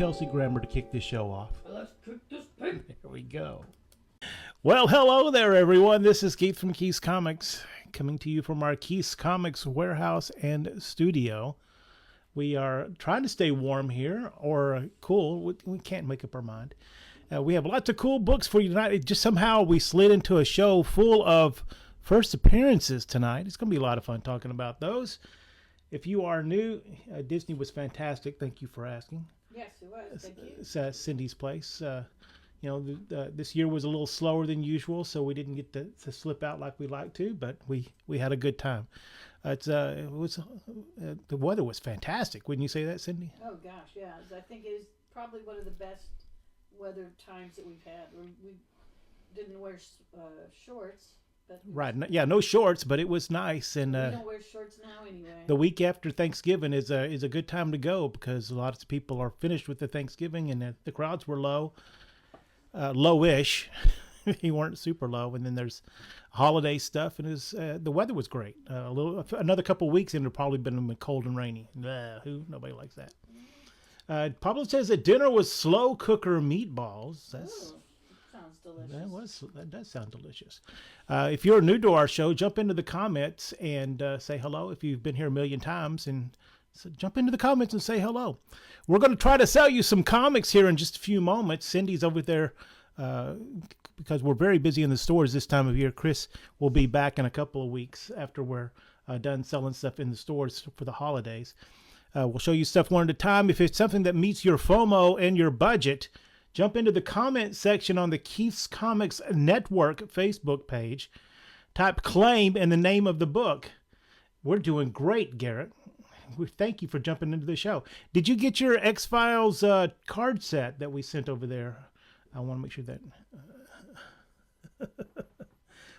Kelsey Grammer to kick this show off. Let's kick this pig. There we go. Well, hello there, everyone. This is Keith from Keith's Comics, coming to you from our Keith's Comics warehouse and studio. We are trying to stay warm here, or cool. We can't make up our mind. We have lots of cool books for you tonight. It just somehow we slid into a show full of first appearances tonight. It's going to be a lot of fun talking about those. If you are new, Disney was fantastic. Thank you for asking. Yes, it was. Thank you. It's Cindy's place. This year was a little slower than usual, so we didn't get to slip out like we like to, but we had a good time. The weather was fantastic. Wouldn't you say that, Cindy? Oh gosh, yeah. I think it is probably one of the best weather times that we've had. We didn't wear shorts, but right. Yeah, no shorts, but it was nice. And we don't wear shorts now anyway. The week after Thanksgiving is a good time to go because a lot of people are finished with the Thanksgiving, and the crowds were low. Lowish. You weren't super low, and then there's holiday stuff, and the weather was great. Another couple of weeks, and it'll probably been cold and rainy. Nobody likes that. Pablo says that dinner was slow cooker meatballs. Sounds delicious. That does sound delicious. If you're new to our show, jump into the comments and say hello. If you've been here a million times, and so jump into the comments and say hello. We're going to try to sell you some comics here in just a few moments. Cindy's over there because we're very busy in the stores this time of year. Chris will be back in a couple of weeks after we're done selling stuff in the stores for the holidays. We'll show you stuff one at a time. If it's something that meets your FOMO and your budget, jump into the comment section on the Keith's Comics Network Facebook page. Type claim and the name of the book. We're doing great, Garrett. We thank you for jumping into the show. Did you get your X-Files card set that we sent over there? I want to make sure that...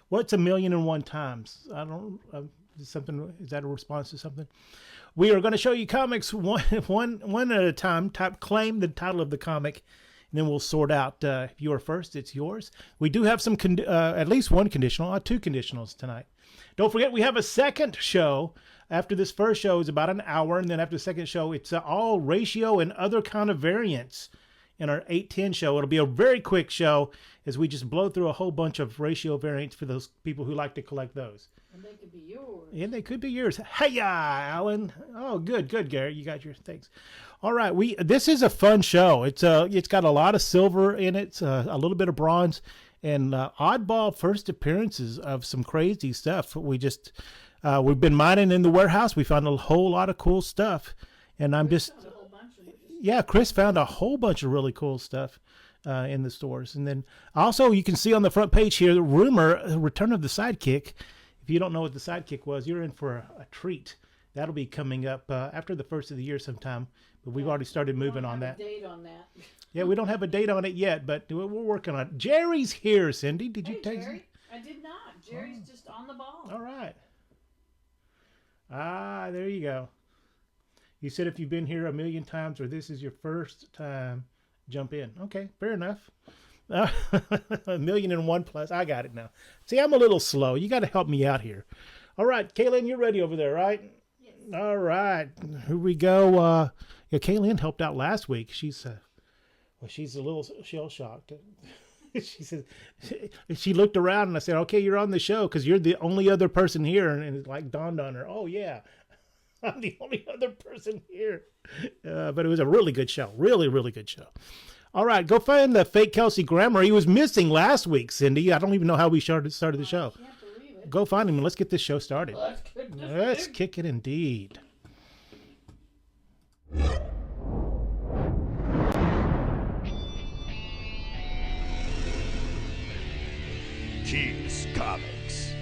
What's 1,000,001 times? I don't... Is that a response to something? We are going to show you comics one at a time. Claim the title of the comic, and then we'll sort out. If you are first, it's yours. We do have some, at least one conditional, two conditionals tonight. Don't forget, we have a second show. After this first show is about an hour, and then after the second show, it's all ratio and other kind of variants in our 810 show. It'll be a very quick show as we just blow through a whole bunch of ratio variants for those people who like to collect those. And they could be yours. Yeah, they could be yours. Hey-ya, Alan. Oh, good, Gary. You got your thanks. All right, this is a fun show. It's got a lot of silver in it, a little bit of bronze, and oddball first appearances of some crazy stuff. We've been mining in the warehouse. We found a whole lot of cool stuff, and Chris found a whole bunch of really cool stuff in the stores. And then also you can see on the front page here the rumor Return of the Sidekick. If you don't know what the Sidekick was, you're in for a treat. That'll be coming up after the first of the year sometime. But we've already started moving on that. Date on that. Yeah, we don't have a date on it yet, but we're working on it. Jerry's here, Cindy. Did you text Jerry? I did not. Jerry's just on the ball. All right. There you go. You said if you've been here 1,000,000 times or this is your first time, jump in. Okay, fair enough. 1,000,001 plus. I got it now. See, I'm a little slow. You got to help me out here. All right, Kaylin, you're ready over there, right? Yes. All right, here we go. Kaylin helped out last week. She's a little shell shocked. She said she looked around and I said, "Okay, you're on the show because you're the only other person here." And it like dawned on her, "Oh yeah, I'm the only other person here." But it was a really good show, really, really good show. All right, go find the fake Kelsey Grammer. He was missing last week, Cindy. I don't even know how we started the show. I can't believe it. Go find him and let's get this show started. Let's kick it indeed. Keith's Comics.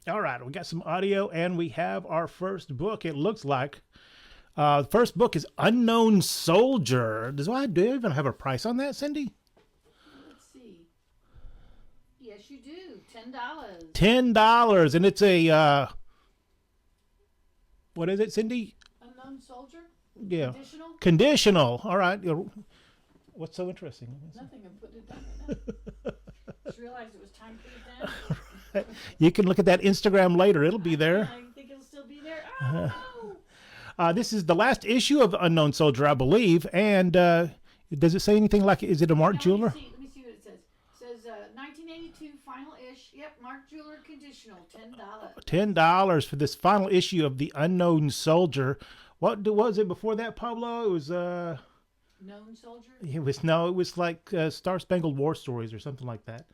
All right, we got some audio and we have our first book. It looks like the first book is Unknown Soldier. Do I even have a price on that, Cindy? Let's see. Yes, you do. $10. $10, and it's a what is it, Cindy? Unknown Soldier. Yeah. Conditional. Conditional. All right. What's so interesting? Nothing. I'm putting it down right now. Just realized it was time to put it down. You can look at that Instagram later. It'll be there. I think it'll still be there. Oh! This is the last issue of Unknown Soldier, I believe. And does it say anything like, is it a Mark Now, Jeweler? Let me see what it says. It says 1982 final ish. Yep, Mark Jeweler conditional, $10. $10 for this final issue of the Unknown Soldier. What was it before that, Pablo? It was Known soldier. it was like Star Spangled War Stories or something like that.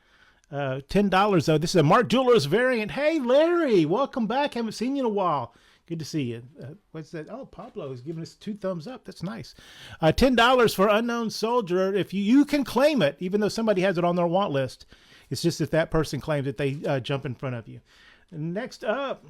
$10 though. This is a Mark Jewelers variant. Hey Larry, welcome back. Haven't seen you in a while. Good to see you. What's that? Oh, Pablo is giving us 2 thumbs up. That's nice. $10 for Unknown Soldier. If you can claim it, even though somebody has it on their want list. It's just if that person claims it, they jump in front of you. Next up.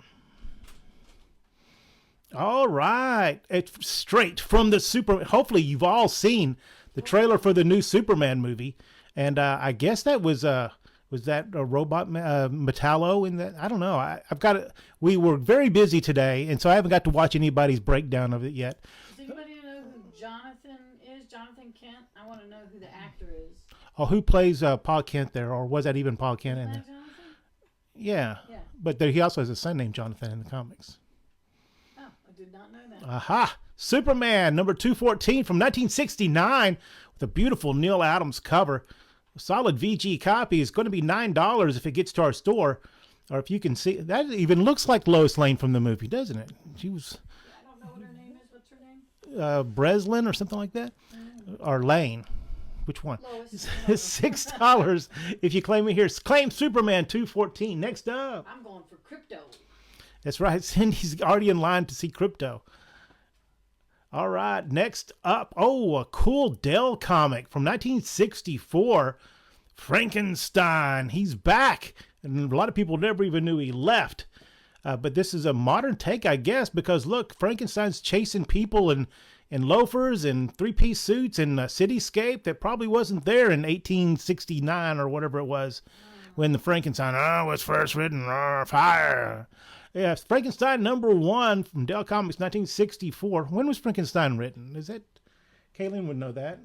All right. It's straight from the Super. Hopefully you've all seen the trailer for the new Superman movie. And I guess that was that a robot Metallo in that? I don't know. I've got it. We were very busy today, and so I haven't got to watch anybody's breakdown of it yet. Does anybody know who Jonathan is? Jonathan Kent? I want to know who the actor is. Oh, who plays Pa Kent there, or was that even Pa Kent in there? Jonathan? Yeah. Yeah. But he also has a son named Jonathan in the comics. Oh, I did not know that. Aha! Superman number 214 from 1969 with a beautiful Neil Adams cover. A solid VG copy is going to be $9 if it gets to our store, or if you can see. That even looks like Lois Lane from the movie, doesn't it? She was I don't know what her name is. What's her name? Breslin or something like that, or Lane. Which one? Lois. $6 if you claim it here. Claim Superman 214. Next up. I'm going for crypto. That's right. Cindy's already in line to see Crypto. All right. Next up. Oh, a cool Dell comic from 1964. Frankenstein. He's back. And a lot of people never even knew he left. But this is a modern take, I guess, because look, Frankenstein's chasing people in loafers and 3-piece suits and a cityscape that probably wasn't there in 1869 or whatever it was when the Frankenstein was first written. Fire. Yeah, Frankenstein #1 from Dell Comics 1964. When was Frankenstein written? Is that Kaylin would know that?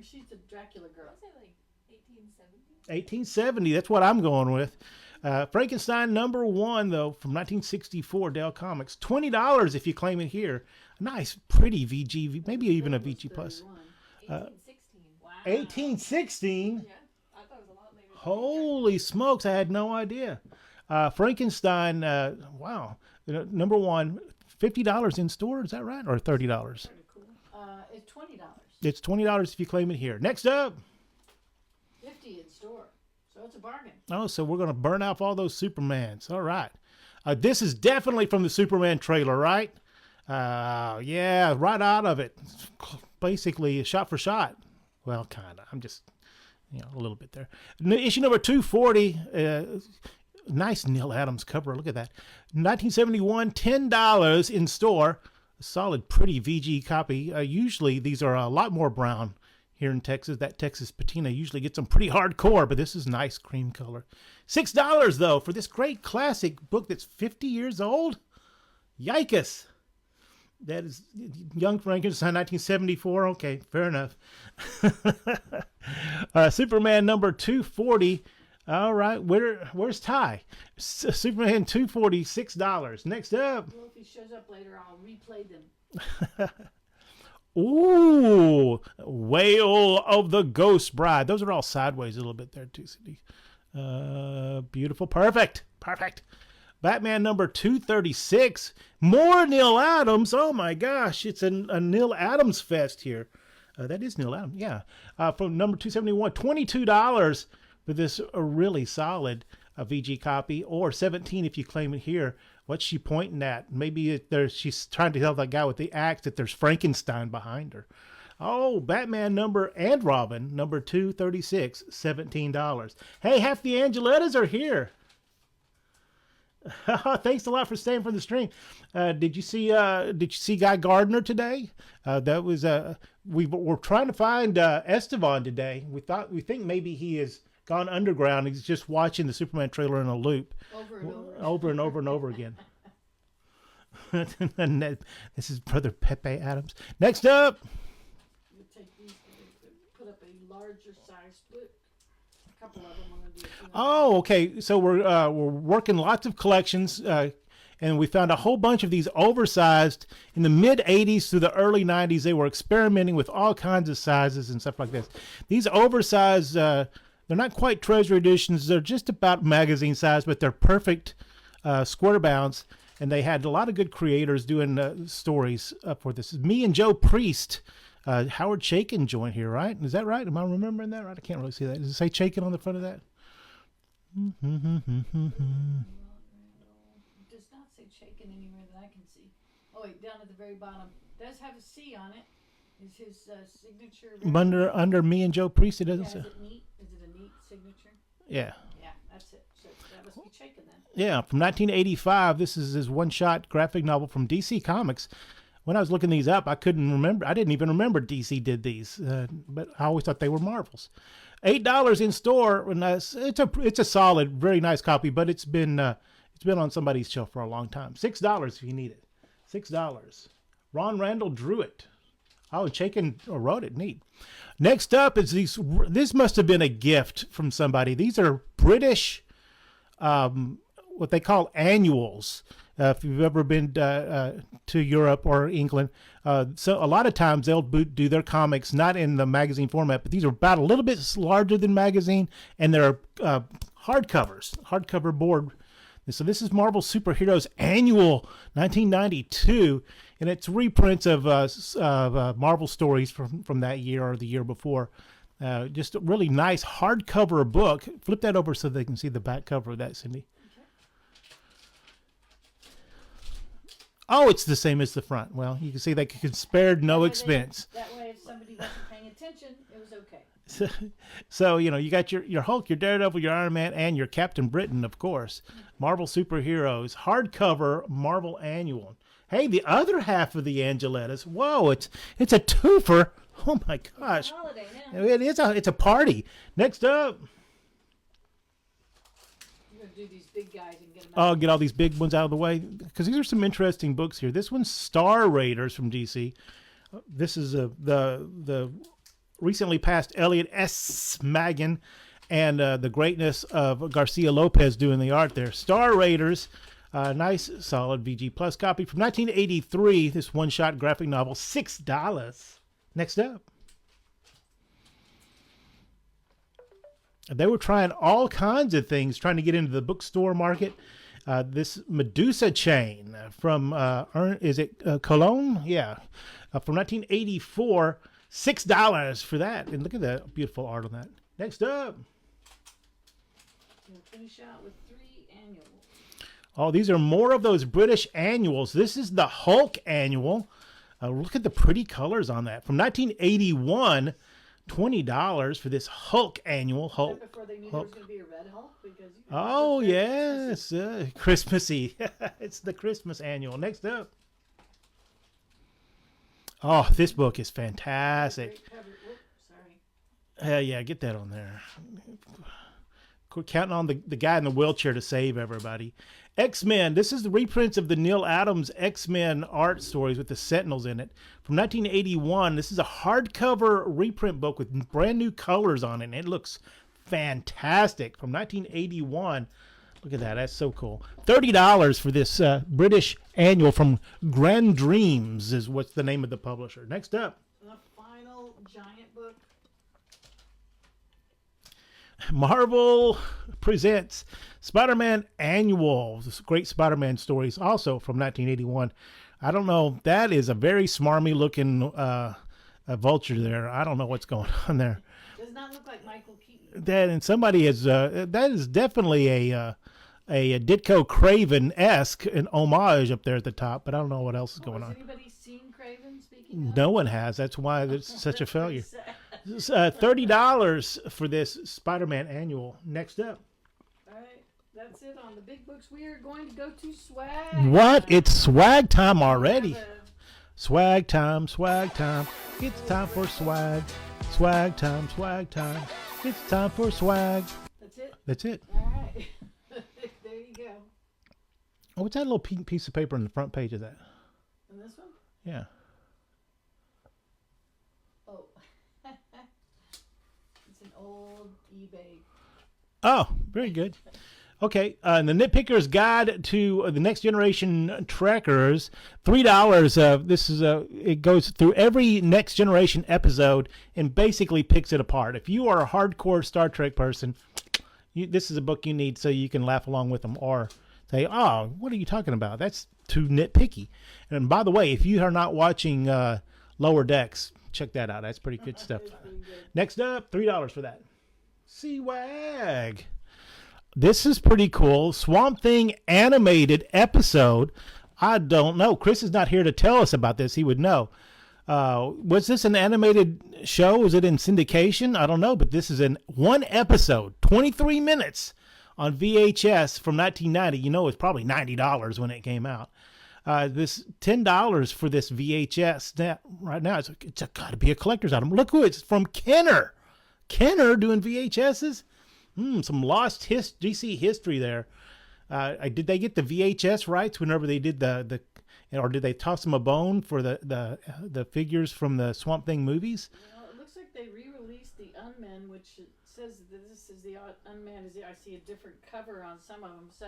She's the Dracula girl. I say like 1870. 1870. That's what I'm going with. Frankenstein #1 though from 1964 Dell Comics. $20 if you claim it here. Nice, pretty VG, maybe even a VG plus. 1816. Wow. 1816. Yeah, I thought it was a lot later. Holy smokes! I had no idea. Frankenstein. Wow. #1, $50 in store. Is that right, or $30? Pretty cool. It's $20. It's $20 if you claim it here. Next up. $50 in store. So it's a bargain. Oh, so we're gonna burn off all those Supermans. All right. This is definitely from the Superman trailer, right? Yeah, right out of it. Basically, shot for shot. Well, kind of. I'm just, a little bit there. Issue number 240. Nice Neil Adams cover. Look at that. 1971, $10 in store. A solid, pretty VG copy. Usually, these are a lot more brown here in Texas. That Texas patina usually gets them pretty hardcore, but this is nice cream color. $6, though, for this great classic book that's 50 years old. Yikes. That is Young Frankenstein, 1974. Okay, fair enough. Superman number 240. All right, where's Ty? Superman 240, $6. Next up. Well, if he shows up later, I'll replay them. Ooh, Wail of the Ghost Bride. Those are all sideways a little bit there too, Cindy. Beautiful, perfect. Batman number 236. More Neil Adams. Oh my gosh, it's a Neil Adams fest here. That is Neil Adams, yeah. From number 271, $22 for this really solid VG copy, or $17 if you claim it here. What's she pointing at? Maybe she's trying to tell that guy with the axe that there's Frankenstein behind her. Oh, Batman and Robin number 236, $17. Hey, half the Angelettas are here. Thanks a lot for staying for the stream. Did you see Guy Gardner today? That was we were trying to find Esteban today. We think maybe he has gone underground. He's just watching the Superman trailer in a loop over and over again. And this is Brother Pepe Adams. Next up. You take these and put up a larger size book. A couple of them. I'm gonna do. Oh, okay. So we're working lots of collections. And we found a whole bunch of these oversized in the mid 80s through the early 90s. They were experimenting with all kinds of sizes and stuff like this. These oversized, they're not quite treasure editions. They're just about magazine size, but they're perfect square bounds. And they had a lot of good creators doing stories for this. Me and Joe Priest, Howard Chaykin joined here, right? Is that right? Am I remembering that right? I can't really see that. Does it say Chaykin on the front of that? Does not say shaken anywhere that I can see. Oh wait, down at the very bottom does have a C on it. Is his signature? Under me and Joe Priest, it doesn't Yeah, say. is it neat? Is it a neat signature? Yeah. Yeah, that's it. So that must be shaken then. Yeah, from 1985. This is his one-shot graphic novel from DC Comics. When I was looking these up, I couldn't remember. I didn't even remember DC did these, but I always thought they were Marvels. $8 in store, and it's a solid, very nice copy, but it's been on somebody's shelf for a long time. $6 if you need it. $6. Ron Randall drew it. Oh, Chaykin wrote it. Neat. Next up is these. This must have been a gift from somebody. These are British, what they call annuals. If you've ever been to Europe or England, so a lot of times they'll do their comics not in the magazine format, but these are about a little bit larger than magazine, and they're hardcover board. And so this is Marvel Superheroes Annual 1992, and it's reprints of Marvel stories from that year or the year before. Just a really nice hardcover book. Flip that over so they can see the back cover of that, Cindy. Oh, it's the same as the front. Well, you can see they spared no expense. That way, if somebody wasn't paying attention, it was okay. So, you got your Hulk, your Daredevil, your Iron Man, and your Captain Britain, of course. Marvel Superheroes, hardcover Marvel Annual. Hey, the other half of the Angelettas. Whoa, it's a twofer. Oh my gosh. It's a holiday now. It's a party. Next up. I'm going to do these big guys and get them I'll out. get all these big ones out of the way because these are some interesting books here. This one's Star Raiders from DC. This is the recently passed Elliot S. Magan and the greatness of Garcia Lopez doing the art there. Star Raiders, nice solid VG Plus copy from 1983. This one-shot graphic novel, $6. Next up. They were trying all kinds of things, trying to get into the bookstore market. This Medusa chain from, is it Cologne? Yeah. From 1984, $6 for that. And look at that beautiful art on that. Next up. We'll finish out with 3 annuals. Oh, these are more of those British annuals. This is the Hulk annual. Look at the pretty colors on that. From 1981, $20 for this Hulk annual. Hulk. Before they knew there was going to be a Red Hulk? Because Oh, yes. Christmassy. It's the Christmas annual. Next up. Oh, this book is fantastic. Great cover. Whoop, sorry. Yeah, get that on there. We're counting on the guy in the wheelchair to save everybody. X-Men. This is the reprints of the Neil Adams X-Men art stories with the Sentinels in it. From 1981, this is a hardcover reprint book with brand new colors on it, and it looks fantastic. From 1981. Look at that. That's so cool. $30 for this British annual from Grand Dreams is what's the name of the publisher. Next up. The final giant book. Marvel presents Spider-Man Annual. This great Spider-Man stories also from 1981. I don't know. That is a very smarmy looking vulture there. I don't know what's going on there. Does not look like Michael Keaton. That and somebody is that is definitely a Ditko Craven-esque an homage up there at the top, but I don't know what else is going on. Has anybody seen Craven speaking of? No one has. That's why it's such a That's pretty failure. sad. $30 for this Spider-Man Annual. Next up. All right, that's it on the big books. We are going to go to swag. What? It's swag time already. We have Swag time, swag time. It's time for swag. Swag time, swag time. It's time for swag. That's it. That's it. All right. There you go. Oh, what's that little pink piece of paper on the front page of that? And this one? Yeah. Oh. It's an old eBay. Oh, very good. Okay, the Nitpicker's Guide to the Next Generation Trekkers, $3. This is it goes through every Next Generation episode and basically picks it apart. If you are a hardcore Star Trek person, this is a book you need so you can laugh along with them or say, "Oh, what are you talking about? That's too nitpicky." And by the way, if you are not watching Lower Decks, check that out. That's pretty good stuff. Next up, $3 for that. Swag. This is pretty cool. Swamp Thing animated episode. I don't know. Chris is not here to tell us about this. He would know. Was this an animated show? Was it in syndication? I don't know. But this is in one episode, 23 minutes on VHS from 1990. You know, it's probably $90 when it came out. This $10 for this VHS. Now, right now, it's got to be a collector's item. Look who it's from. Kenner. Kenner doing VHSs. Some lost DC history there. Did they get the VHS rights whenever they did or did they toss them a bone for the figures from the Swamp Thing movies? Well, it looks like they re-released the Unman, which says that this is the Unman. I see a different cover on some of them, so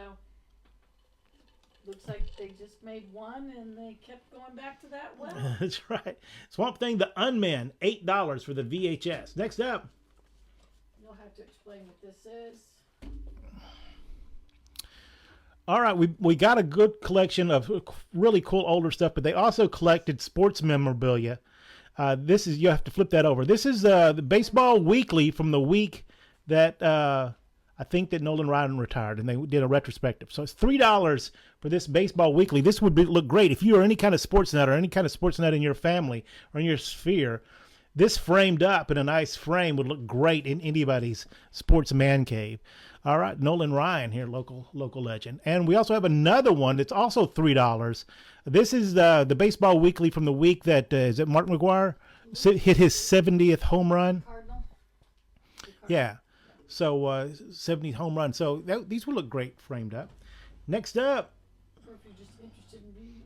looks like they just made one and they kept going back to that well. That's right. Swamp Thing, the Unman, $8 for the VHS. Next up. You'll have to explain what this is. All right, we got a good collection of really cool older stuff, but they also collected sports memorabilia. This is, you have to flip that over. This is the Baseball Weekly from the week that I think that Nolan Ryan retired, and they did a retrospective. So it's $3 for this Baseball Weekly. This would look great if you are any kind of sports nut or any kind of sports nut in your family or in your sphere. This framed up in a nice frame would look great in anybody's sports man cave. All right, Nolan Ryan here, local legend. And we also have another one that's also $3. This is the Baseball Weekly from the week that, is it Mark McGwire hit his 70th home run? Cardinal? Yeah, so 70th home run. So these would look great framed up. Next up. Or if you're just interested in reading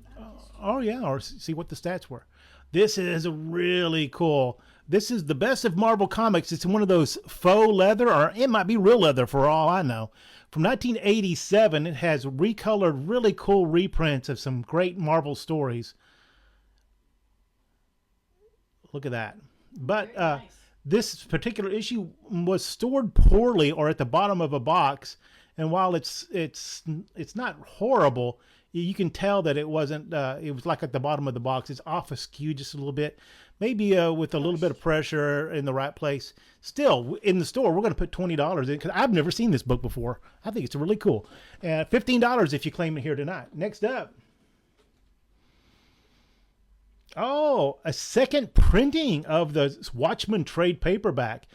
Oh, yeah, or see what the stats were. This is really cool. This is the best of Marvel Comics. It's one of those faux leather, or it might be real leather for all I know. From 1987, it has recolored, really cool reprints of some great Marvel stories. Look at that. But nice. this particular issue was stored poorly or at the bottom of a box. And while it's not horrible, you can tell that it wasn't, it was like at the bottom of the box. It's off askew just a little bit. Maybe with a little bit of pressure in the right place. Still, in the store, we're going to put $20 in because I've never seen this book before. I think it's really cool. $15 if you claim it here tonight. Next up. Oh, a second printing of the Watchmen trade paperback.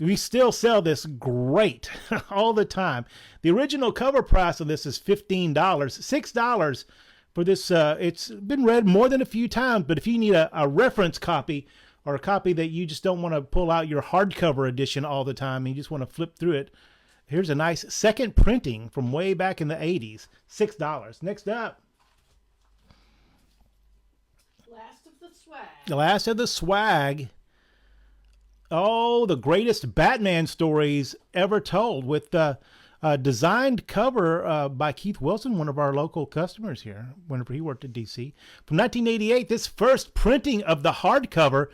We still sell this great all the time. The original cover price of this is $15. $6 for this. It's been read more than a few times, but if you need a reference copy or a copy that you just don't want to pull out your hardcover edition all the time and you just want to flip through it, here's a nice second printing from way back in the 80s. $6. Next up. Last of the swag. The last of the swag. Oh, the greatest Batman stories ever told, with the designed cover by Keith Wilson, one of our local customers here, whenever he worked at DC. From 1988, this first printing of the hardcover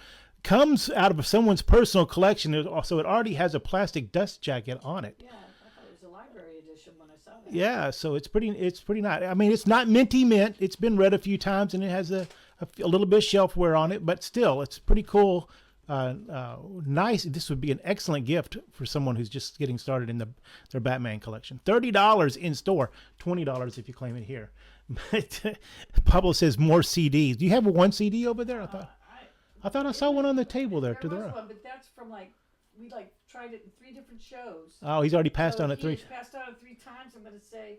comes out of someone's personal collection. So it already has a plastic dust jacket on it. Yeah, I thought it was a library edition when I saw that. Yeah, so it's pretty nice. I mean, it's not minty mint. It's been read a few times, and it has a little bit of shelf wear on it, but still, it's pretty cool. Nice. This would be an excellent gift for someone who's just getting started in their Batman collection. $30 in store, $20 if you claim it here. Pablo says more CDs. Do you have one CD over there? I thought I saw one on the table there to the was right. one, but that's from we tried it in 3 different shows. Oh, he's already passed on it three. He's passed on it 3 times. I'm going to say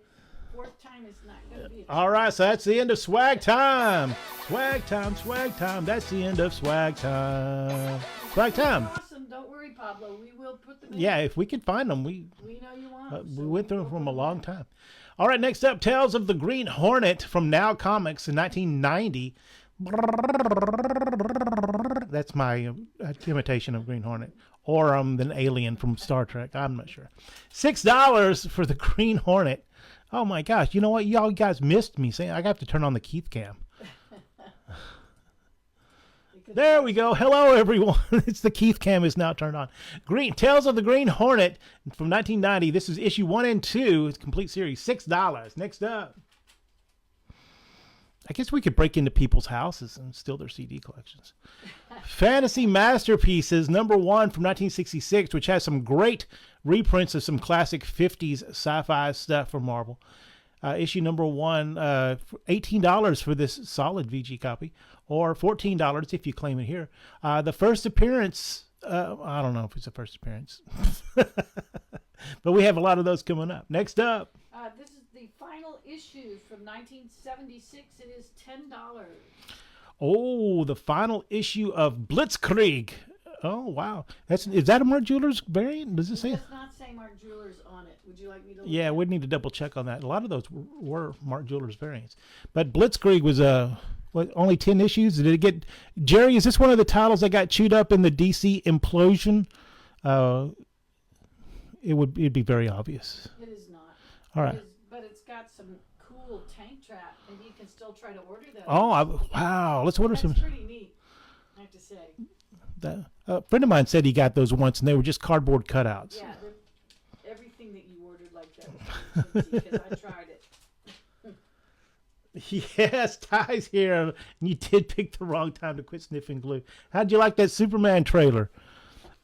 4th time is not going to be. All right, so that's the end of swag time. Swag time, swag time. That's the end of swag time. Swag time. Awesome. Don't worry, Pablo. We will put them in. Yeah, if we could find them, We know you want them. we went through them from a long time. All right, next up, Tales of the Green Hornet from Now Comics in 1990. That's my imitation of Green Hornet. or an alien from Star Trek. I'm not sure. $6 for the Green Hornet. Oh my gosh! You know what? Y'all guys missed me saying I have to turn on the Keith cam. There we go. Hello, everyone. It's the Keith cam is now turned on. Green Tales of the Green Hornet from 1990. This is issue 1 and 2. It's a complete series. $6. Next up. I guess we could break into people's houses and steal their CD collections. Fantasy Masterpieces, number 1 from 1966, which has some great reprints of some classic 50s sci-fi stuff from Marvel. Issue number 1, $18 for this solid VG copy, or $14 if you claim it here. The first appearance, I don't know if it's a first appearance, but we have a lot of those coming up. Next up. This is the final issue from 1976. It is $10. Oh, the final issue of Blitzkrieg. Oh, wow. Is that a Mark Jewelers variant? Does it say? It does not say Mark Jewelers on it. Would you like me to look Yeah, at it? we'd need to double check on that. A lot of those were Mark Jewelers variants. But Blitzkrieg was only 10 issues. Did it get... Jerry, is this one of the titles that got chewed up in the DC implosion? It'd be very obvious. It is not. All right. But it's got some cool tank trap. Maybe you can still try to order those. Oh, wow. Let's order That's some... pretty neat, I have to say. A friend of mine said he got those once, and they were just cardboard cutouts. Yeah, everything that you ordered like that was because I tried it. Yes, Ty's here. You did pick the wrong time to quit sniffing glue. How'd you like that Superman trailer?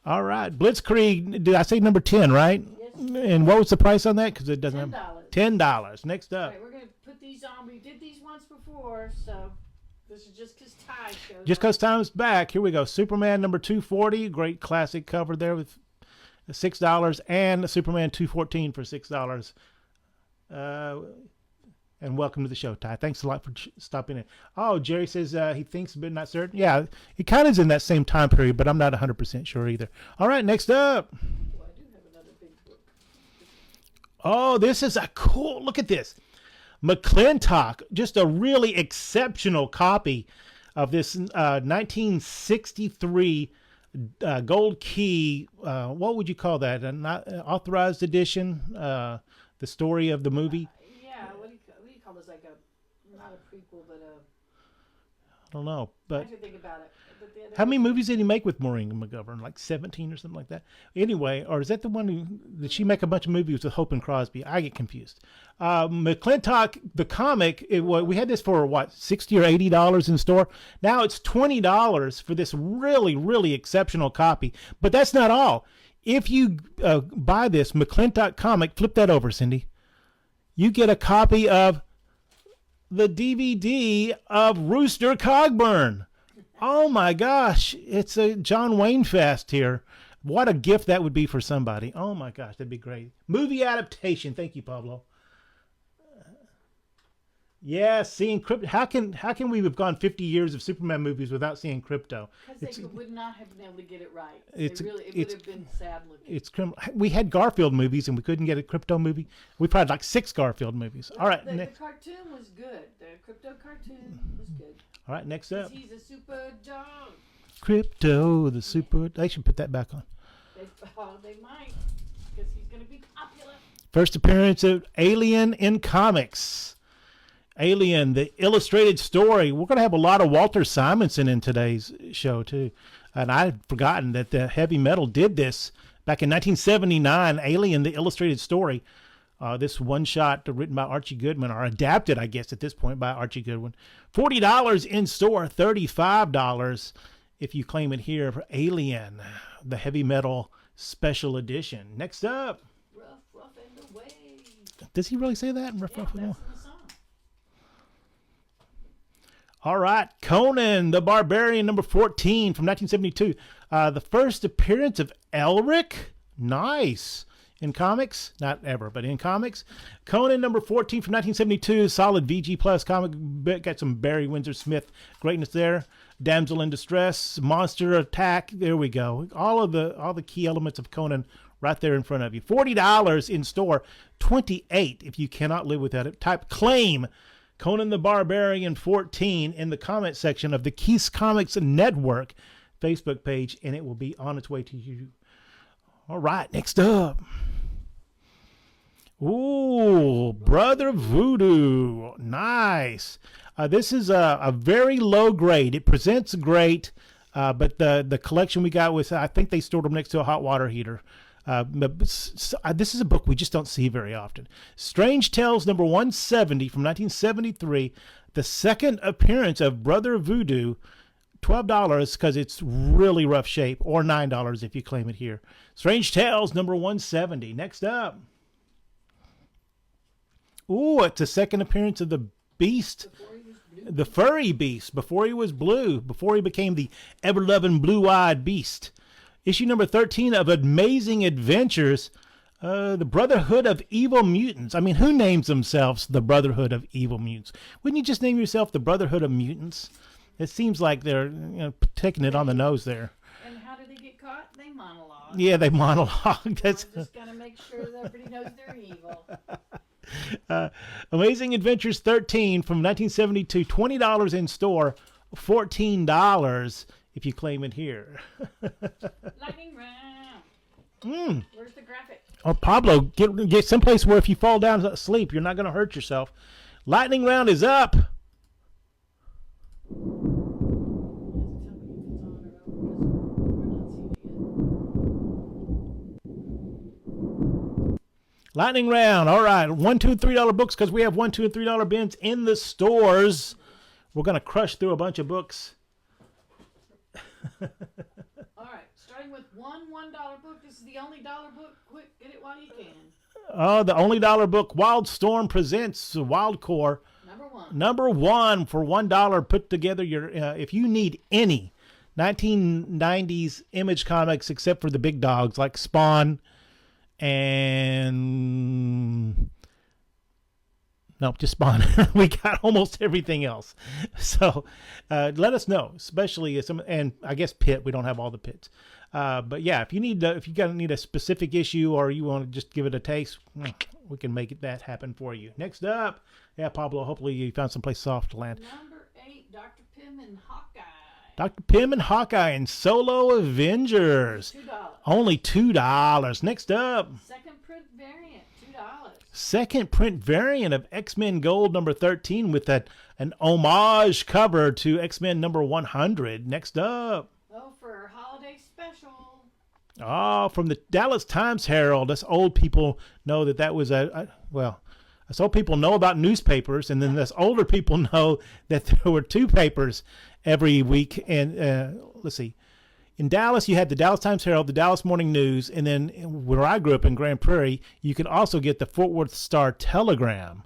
All right. Blitzkrieg, did I say number 10, right? Yes. And what was the price on that? Because it doesn't $10. have... $10. Next All up. right, we're going to put these on. We did these once before, so this is just because Ty showed Just up. because time's back. Here we go. Superman number 240. Great classic cover there with $6. And Superman 214 for $6. And welcome to the show, Ty. Thanks a lot for stopping in. Oh, Jerry says he thinks but not certain. Yeah, it kind of is in that same time period, but I'm not 100% sure either. All right, next up. Oh, I do have another big book. Oh, this is a cool, look at this. McClintock, just a really exceptional copy of this 1963 gold key, what would you call that? An authorized edition, the story of the movie? Yeah, what do you call this? Like not a prequel, but I don't know, I but have to think about it. But how many movies did he make with Maureen McGovern? Like 17 or something like that? Anyway, or is that the one did she make a bunch of movies with Hope and Crosby? I get confused. McClintock, the comic, we had this for what, $60 or $80 in store. Now it's $20 for this really, really exceptional copy. But that's not all. If you buy this McClintock comic, flip that over, Cindy. You get a copy of the DVD of Rooster Cogburn. Oh my gosh, it's a John Wayne fest here. What a gift that would be for somebody. Oh my gosh, that'd be great. Movie adaptation. Thank you, Pablo. Yeah, seeing Crypto. How can we have gone 50 years of Superman movies without seeing Crypto? because they would not have been able to get it right. It's- It would it's- have been sad looking. It's criminal. We had Garfield movies and we couldn't get a Crypto movie. We probably had like 6 Garfield movies. All right, The cartoon was good. The crypto cartoon was good. all right. Next 'Cause up, he's a super dog. Crypto, the super. They should put that back on. They might, because he's going to be popular. First appearance of Alien in comics. Alien, the illustrated story. We're going to have a lot of Walter Simonson in today's show, too. And I'd forgotten that the Heavy Metal did this back in 1979, Alien, the illustrated story. This one-shot written by Archie Goodman, or adapted, I guess, at this point by Archie Goodwin. $40 in store, $35 if you claim it here for Alien, the Heavy Metal special edition. Next up. Rough and away. Does he really say that? Rough, Yeah, rough, and that's away? in the song. All right, Conan the Barbarian, number 14 from 1972. The first appearance of Elric. Nice. In comics, not ever, but in comics. Conan number 14 from 1972, solid VG Plus comic. Got some Barry Windsor Smith greatness there. Damsel in Distress, Monster Attack. There we go. All the key elements of Conan right there in front of you. $40 in store, $28 if you cannot live without it. Type claim Conan the Barbarian 14 in the comment section of the Keith's Comics Network Facebook page, and it will be on its way to you All right, next up. Ooh, Brother Voodoo. Nice. This is a very low grade. It presents great, but the collection we got was, I think they stored them next to a hot water heater. This is a book we just don't see very often. Strange Tales number 170 from 1973. The second appearance of Brother Voodoo. $12 because it's really rough shape, or $9 if you claim it here. Strange Tales number 170. Next up. Ooh, it's a second appearance of the Beast, the furry Beast, before he was blue, before he became the ever-loving blue-eyed Beast. Issue number 13 of Amazing Adventures, the Brotherhood of Evil Mutants. I mean, who names themselves the Brotherhood of Evil Mutants? Wouldn't you just name yourself the Brotherhood of Mutants? It seems like they're taking it on the nose there. And how do they get caught? They monologue. Yeah, they monologue. That's I'm just gonna make sure that everybody knows they're evil. Amazing Adventures 13 from 1972. $20 in store, $14 if you claim it here. Lightning round. Where's the graphic? Oh, Pablo, get someplace where if you fall down asleep, you're not going to hurt yourself. Lightning round is up. Lightning round. All right. $1, $2, $3 books because we have $1, $2, and $3 bins in the stores. We're going to crush through a bunch of books. All right. Starting with $1 book. This is the only dollar book. Quick, get it while you can. Oh, the only dollar book. Wildstorm presents Wild Core. Number one for $1. Put together your, if you need any 1990s Image comics except for the big dogs like Spawn and nope, just Spawn. We got almost everything else. So let us know, especially some, and I guess Pit. We don't have all the Pits. But yeah, if you need need a specific issue or you want to just give it a taste, we can make that happen for you. Next up, yeah, Pablo, hopefully you found someplace soft to land. Number 8, Dr. Pym and Hawkeye. Dr. Pym and Hawkeye and Solo Avengers. $2. Only $2. Next up. Second print variant, $2. Second print variant of X-Men Gold number 13 with an homage cover to X-Men number 100. Next up. Oh, for holiday special. Oh, from the Dallas Times-Herald. Us old people know that was us old people know about newspapers, and then us older people know that there were two papers every week. And let's see. In Dallas, you had the Dallas Times-Herald, the Dallas Morning News, and then where I grew up in Grand Prairie, you could also get the Fort Worth Star-Telegram,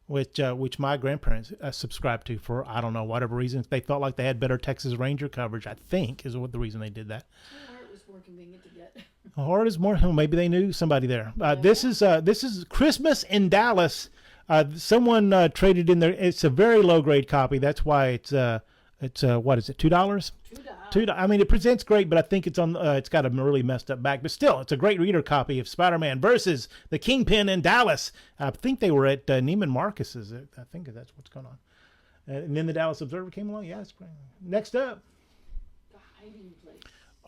which my grandparents subscribed to for, I don't know, whatever reason. They felt like they had better Texas Ranger coverage, I think, is what the reason they did that. Or it was more convenient to get. Or it is more, maybe they knew somebody there. This is Christmas in Dallas. Someone traded in there. It's a very low grade copy. That's why it's what is it, $2? $2. I mean, it presents great, but I think it's on. It's got a really messed up back. But still, it's a great reader copy of Spider-Man versus the Kingpin in Dallas. I think they were at Neiman Marcus's. I think that's what's going on. And then the Dallas Observer came along. Yeah, it's great. Next up. The Hiding Place.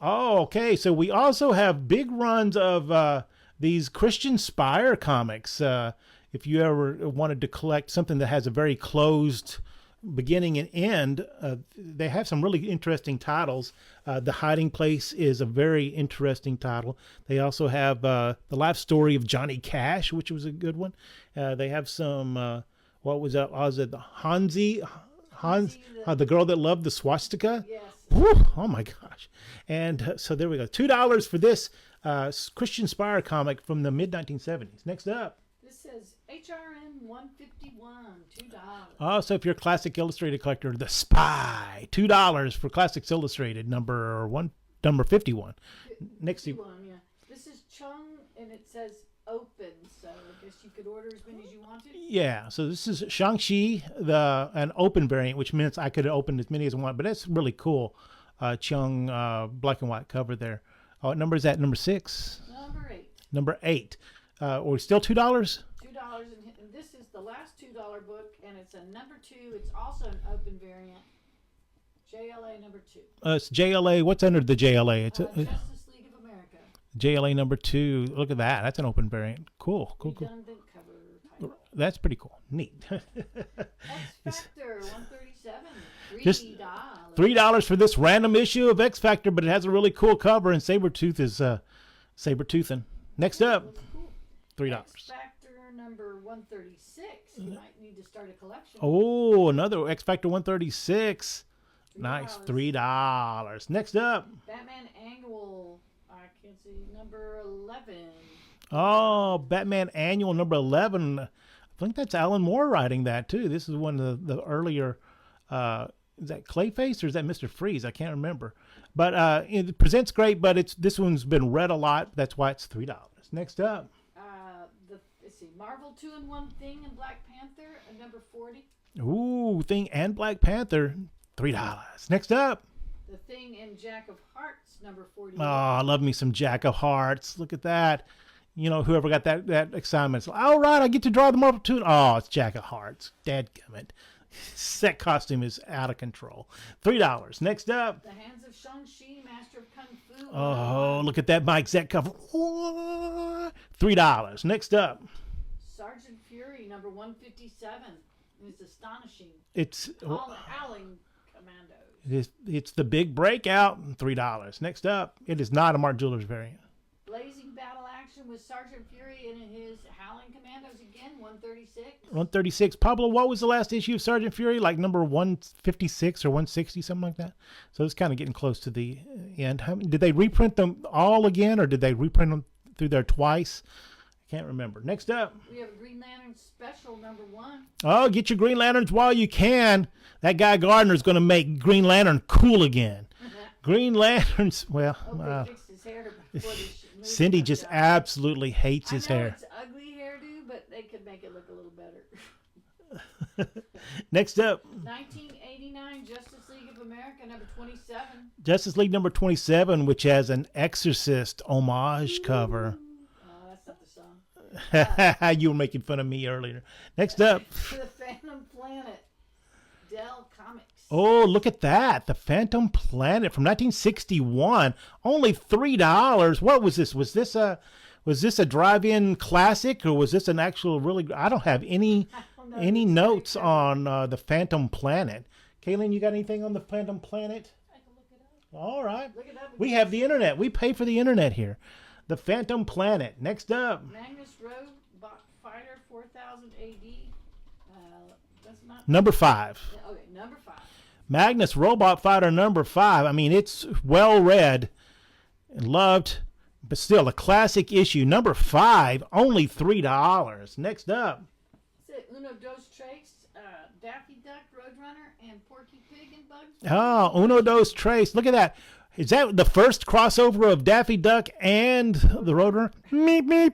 Oh, okay. So we also have big runs of these Christian Spire comics. If you ever wanted to collect something that has a very closed beginning and end, they have some really interesting titles. The Hiding Place is a very interesting title. They also have the life story of Johnny Cash, which was a good one. They have some what was that? Was it the Hansi, the girl that loved the swastika? Yes. Woo, oh my gosh! And so there we go. $2 for this Christian Spire comic from the mid 1970s. Next up. This says HRN 151, $2. Oh, so if you're a Classic Illustrated collector, The Spy, $2 for Classics Illustrated, number 51. Next, 51, yeah. This is Chung, and it says open, so I guess you could order as many as you wanted. Yeah, so this is Shang-Chi, an open variant, which means I could open as many as I want, but that's really cool. Chung, black and white cover there. Oh, what number is that? Number 6? Number 8. Number 8. Or still $2? $2, and this is the last $2 book, and it's a number 2. It's also an open variant. JLA number 2. It's JLA. What's under the JLA? It's Justice League of America. JLA number 2. Look at that. That's an open variant. Cool. Redundant cover title. That's pretty cool. Neat. X Factor 137. Just $3. $3 for this random issue of X Factor, but it has a really cool cover, and Sabretooth is saber-toothing. Next up, Looks cool. $3. X Factor number 136. You might need to start a collection. Oh, another X Factor 136. Nice. $3. $3. Next up. Batman Annual. I can't see number 11. Oh, Batman Annual number 11. I think that's Alan Moore writing that, too. This is one of the earlier... is that Clayface or is that Mr. Freeze? I can't remember. But it presents great, but this one's been read a lot. That's why it's $3. Next up. Let's see, Marvel 2-in-1 Thing and Black Panther, number 40. Ooh, Thing and Black Panther, $3. Next up. The Thing and Jack of Hearts, number 40. Oh, I love me some Jack of Hearts. Look at that. You know, whoever got that excitement. All right, I get to draw the Marvel 2. Oh, it's Jack of Hearts. Dadgummit. That costume is out of control. $3. Next up. The Hands of Shang-Chi, Master of Kung Fu. Oh, look at that Mike Zet cover. $3. Next up. Sergeant Fury, number 157. It's astonishing. It's Howling Commandos. it's the big breakout. $3. Next up. It is not a Mark Jewelers variant. Blazing Battle Action with Sergeant Fury and his Howling Commandos again, 136. 136. Pablo, what was the last issue of Sergeant Fury? Like number 156 or 160, something like that. So it's kind of getting close to the end. Did they reprint them all again, or did they reprint them through there twice? I can't remember. Next up. We have a Green Lantern Special, number 1. Oh, get your Green Lanterns while you can. That guy Gardner's going to make Green Lantern cool again. Green Lanterns, well... They fixed his hair before this movie Cindy comes just out. absolutely hates his I know hair. it's ugly hairdo, but they could make it look a little better. Next up, 1989 Justice League of America, number 27. Justice League number 27, which has an Exorcist homage cover. Oh, that's not the song. You were making fun of me earlier. Next up. The Phantom Planet, Dell Comics. Oh, look at that. The Phantom Planet from 1961. Only $3. What was this? Was this a drive-in classic, or was this an actual really... I don't have any notes on the Phantom Planet. Kaylin, you got anything on the Phantom Planet? I can look it up. All right. Look it up. We have the internet. We pay for the internet here. The Phantom Planet. Next up. Magnus Robot Fighter 4000 AD. That's not... Number 5. Okay, number 5. Magnus Robot Fighter number 5. I mean, it's well read and loved, but still a classic issue. Number 5, only $3. Next up. It's Uno Dos Tres, Daffy Duck, Roadrunner, and Porky Pig and Bugs. Oh, Uno Dos Tres. Look at that. Is that the first crossover of Daffy Duck and the Roadrunner? Meep, meep.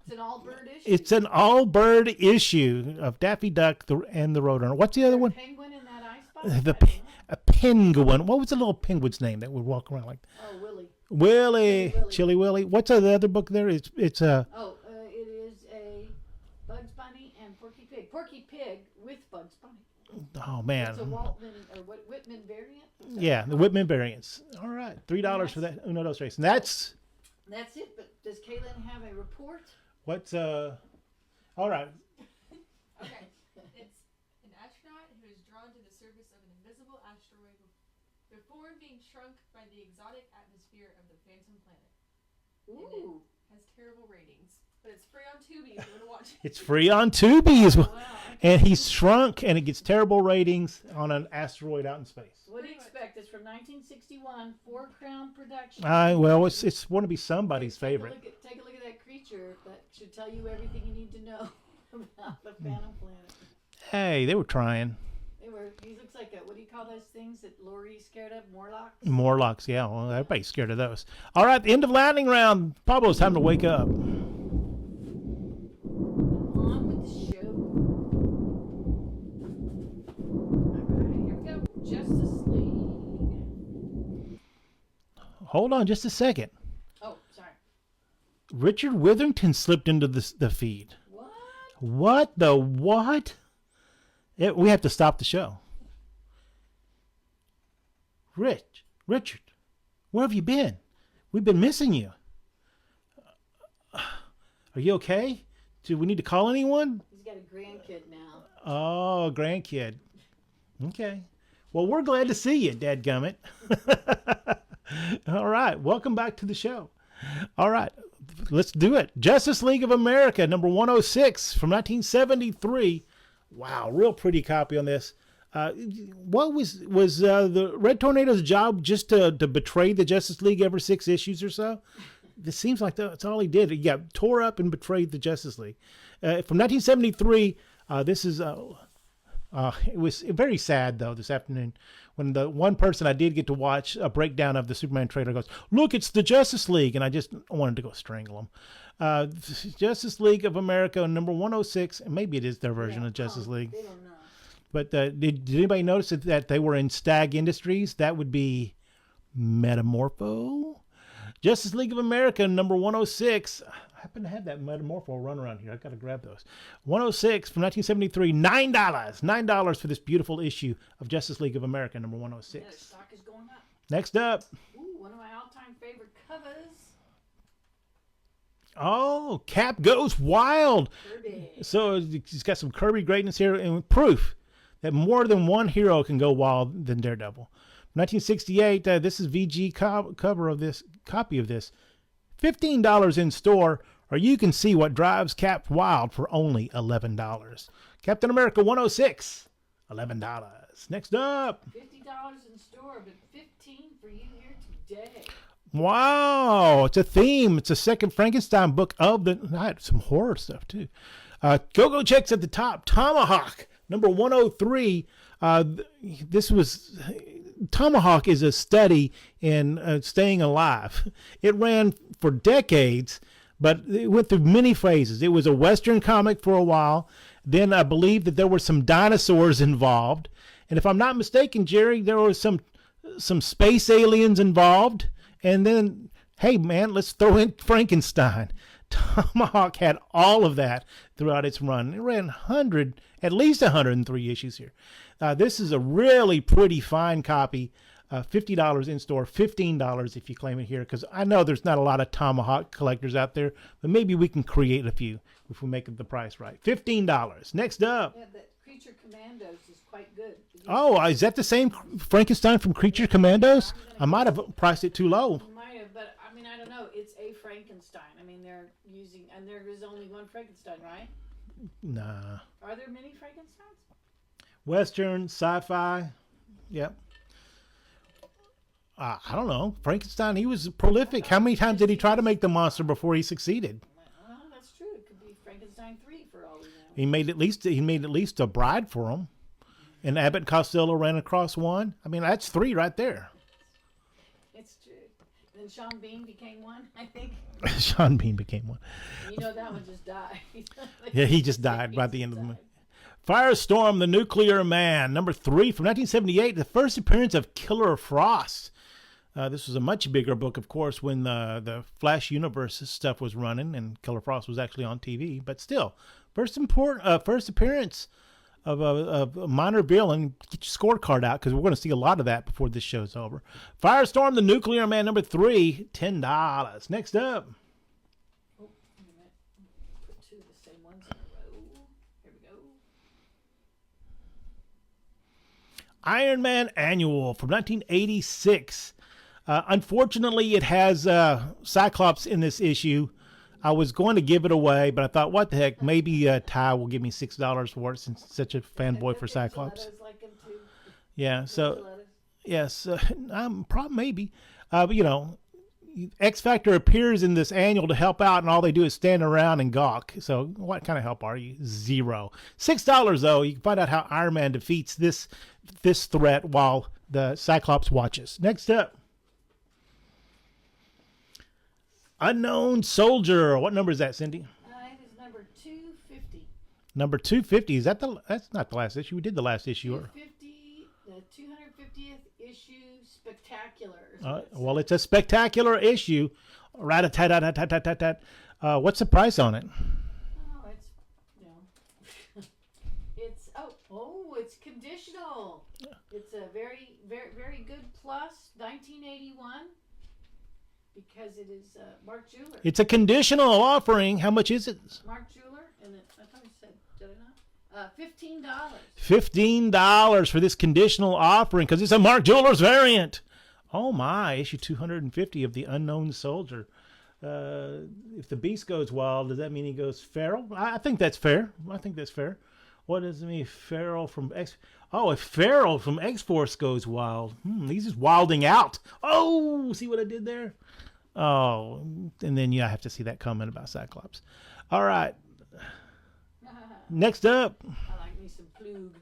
It's an all-bird issue. It's an all-bird issue of Daffy Duck and the Roadrunner. What's the other one? Penguin in that icebox? A penguin. What was the little penguin's name that would walk around like? Oh, Willie. Willie. Willie. Chili Willie. What's the other book there? It's it is a Bugs Bunny and Porky Pig. Porky Pig with Bugs Bunny. Oh man. It's a Waltman or Whitman variant. Yeah, the Whitman variants. All right, $3 for that Uno Dos Tres. And that's it. But does Kaylin have a report? what's all right. Okay. It's an astronaut who is drawn to the surface of an invisible asteroid before being shrunk by the exotic atmosphere of the Phantom Planet. Ooh. Has terrible ratings, but it's free on Tubi if you want to watch it. It's free on Tubi as well. Wow. And he's shrunk, and it gets terrible ratings on an asteroid out in space. What do you expect? It's from 1961, 4 Crown Productions. Well, it's want to be somebody's favorite. Take a look at that creature. That should tell you everything you need to know about the Phantom Planet. Hey, they were trying. He looks like what do you call those things that Lori's scared of? Morlocks? Morlocks, yeah. Well, everybody's scared of those. All right, the end of lightning round. Pablo, it's time to wake up. On with the show. All right, here we go. Justice League. Hold on just a second. Oh, sorry. Richard Witherington slipped into the feed. What? What the what? We have to stop the show. Richard, where have you been? We've been missing you. Are you okay? Do we need to call anyone? He's got a grandkid now. Oh, grandkid. Okay. Well, we're glad to see you, dadgummit. All right. Welcome back to the show. All right. Let's do it. Justice League of America, number 106 from 1973. Wow, real pretty copy on this. What was the Red Tornado's job just to betray the Justice League every 6 issues or so? It seems like that's all he did. He got tore up and betrayed the Justice League. From 1973, this is... it was very sad, though, this afternoon when the one person I did get to watch a breakdown of the Superman trailer goes, look, it's the Justice League. And I just wanted to go strangle him. Justice League of America, number 106. And maybe it is their version of Justice League. They don't know. But did anybody notice that they were in Stag Industries? That would be Metamorpho. Justice League of America, number 106. I happen to have that Metamorpho run around here. I've got to grab those. 106 from 1973. $9. $9 for this beautiful issue of Justice League of America, number 106. Yeah, the stock is going up. Next up. Ooh, one of my all-time favorite covers. Oh, Cap Goes Wild. Kirby. So he's got some Kirby greatness here and proof that more than one hero can go wild than Daredevil. 1968, this is VG cover of this, copy of this. $15 in store, or you can see what drives Cap wild for only $11. Captain America 106, $11. Next up. $50 in store, but $15 for you here today. Wow, it's a theme. It's a second Frankenstein book of the night. Some horror stuff, too. Go-Go Checks at the top. Tomahawk, number 103. This was... Tomahawk is a study in staying alive. It ran for decades, but it went through many phases. It was a Western comic for a while. Then I believe that there were some dinosaurs involved. And if I'm not mistaken, Jerry, there were some space aliens involved. And then, hey, man, let's throw in Frankenstein. Tomahawk had all of that throughout its run. It ran at least 103 issues here. This is a really pretty fine copy. $50 in store, $15 if you claim it here, because I know there's not a lot of Tomahawk collectors out there, but maybe we can create a few if we make the price right. $15. Next up. Yeah, that Creature Commandos is quite good. Oh, is that the same Frankenstein from Creature Commandos? I might have priced it too low. You might have, but I mean, I don't know. It's a Frankenstein. I mean, they're using, and there is only one Frankenstein, right? Nah. Are there many Frankensteins? Western, sci-fi. Yep. I don't know. Frankenstein, he was prolific. How many times did he try to make the monster before he succeeded? Well, that's true. It could be Frankenstein 3 for all we know. He made at least a bride for him. And Abbott and Costello ran across one. I mean, that's 3 right there. It's true. Then Sean Bean became one, I think. Sean Bean became one. You know that one just died. Yeah, he just died by the end of the movie. Firestorm, the Nuclear Man, number 3 from 1978, the first appearance of Killer Frost. This was a much bigger book, of course, when the Flash Universe stuff was running and Killer Frost was actually on TV. But still, first appearance of a minor villain. Get your scorecard out because we're going to see a lot of that before this show's over. Firestorm, the Nuclear Man, number 3, $10. Next up. Oh, wait a minute. Put 2 of the same ones in a row. Here we go. Iron Man Annual from 1986. Unfortunately, it has Cyclops in this issue. I was going to give it away, but I thought, what the heck? Maybe Ty will give me $6 for it since he's such a fanboy for Cyclops. Like him too. Yeah, so, yes, maybe. But, you know, X Factor appears in this annual to help out, and all they do is stand around and gawk. So what kind of help are you? 0. $6, though. You can find out how Iron Man defeats this threat while the Cyclops watches. Next up. Unknown Soldier. What number is that, Cindy? It is number 250. Number 250. That's not the last issue. We did the last issue. 250, the 250th issue spectacular. Well, it's a spectacular issue. Rat-a-tat-tat-tat-tat-tat. What's the price on it? Oh, it's, it's, it's conditional. It's a very, very, very good plus, 1981. because it is Mark Jeweler. It's a conditional offering. How much is it? Mark Jeweler, and I thought you said, did I not? $15. $15 for this conditional offering because it's a Mark Jewelers variant. Oh my, issue 250 of the Unknown Soldier. If the beast goes wild, does that mean he goes feral? I think that's fair. What does it mean, feral from X? Oh, if feral from X-Force goes wild, he's just wilding out. Oh, see what I did there? Oh, and then I have to see that comment about Cyclops. All right. Next up. I like me some Plug.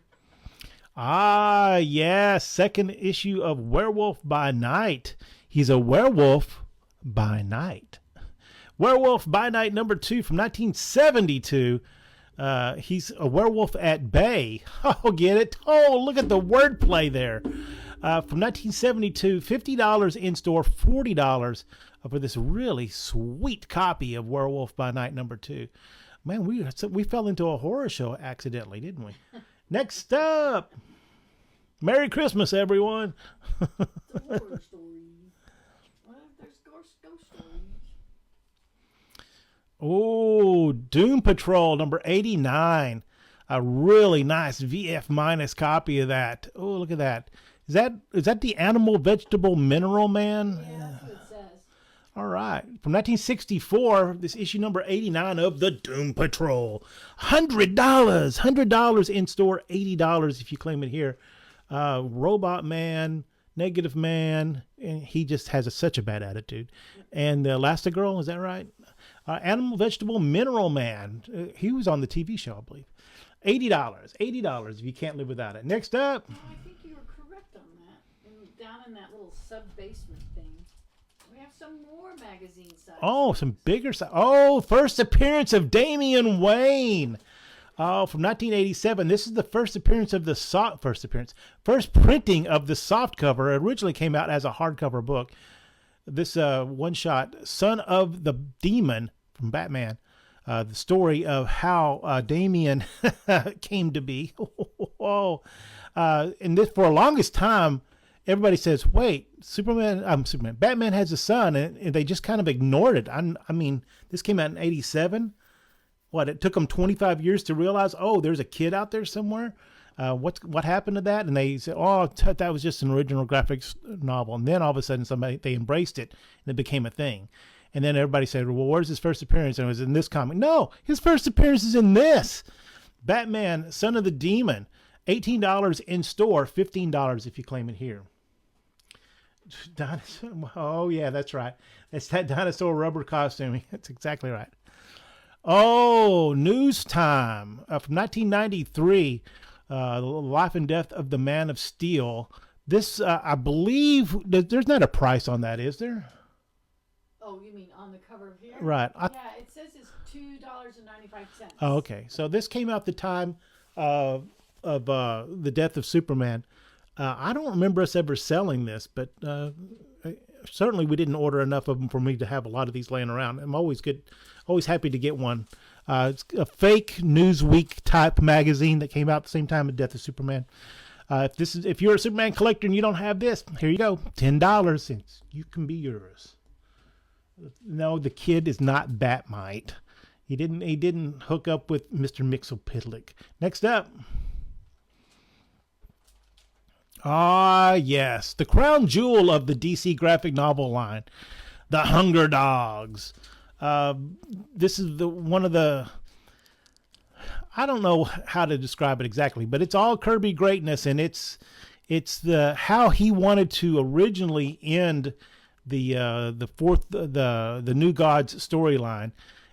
Ah, yes. Second issue of Werewolf by Night. He's a werewolf by night. Werewolf by Night #2 from 1972. He's a werewolf at bay. Oh, get it? Oh, look at the wordplay there. From 1972, $50 in store, $40 for this really sweet copy of Werewolf by Night #2. Man, we fell into a horror show accidentally, didn't we? Next up, Merry Christmas, everyone. The horror story. Well, there's ghost stories. Oh, Doom Patrol #89. A really nice VF minus copy of that. Oh, look at that. Is that the Animal Vegetable Mineral Man? Yeah, that's what it says. All right. From 1964, this issue #89 of the Doom Patrol. $100 in store, $80 if you claim it here. Robot Man, Negative Man, and he just has such a bad attitude. And Elastigirl, is that right? Animal Vegetable Mineral Man. He was on the TV show, I believe. $80 if you can't live without it. Next up. No, I think you were correct on that. And down in that little sub-basement thing, we have some more magazine size. Oh, some bigger size. Oh, first appearance of Damian Wayne. Oh, from 1987. This is the first appearance of the first printing of the soft cover. It originally came out as a hardcover book. This one shot, Son of the Demon from Batman. The story of how Damian came to be. And this, for the longest time, everybody says, wait, Batman has a son, and they just kind of ignored it. I mean, this came out in 87. It took them 25 years to realize, there's a kid out there somewhere. What happened to that? And they said, that was just an original graphics novel. And then all of a sudden they embraced it and it became a thing. And then everybody said, well, where's his first appearance? And it was in this comic. No, his first appearance is in this. Batman, Son of the Demon. $18 in store, $15 if you claim it here. Dinosaur. Oh, yeah, that's right. It's that dinosaur rubber costume. That's exactly right. Oh, News Time from 1993. The Life and Death of the Man of Steel. This, I believe, there's not a price on that, is there? Oh, you mean on the cover of here? Right. Yeah, it says it's $2.95. Oh, okay. So this came out the time of the death of Superman. I don't remember us ever selling this, but certainly we didn't order enough of them for me to have a lot of these laying around. I'm always happy to get one. It's a fake Newsweek type magazine that came out at the same time as Death of Superman. If you're a Superman collector and you don't have this, here you go, $10, and you can be yours. No, the kid is not Batmite. He didn't hook up with Mr. Mxyzptlk. Next up. Ah, yes, the crown jewel of the DC graphic novel line, The Hunger Dogs. This is one of the, I don't know how to describe it exactly, but it's all Kirby greatness, and it's how he wanted to originally end the New Gods storyline,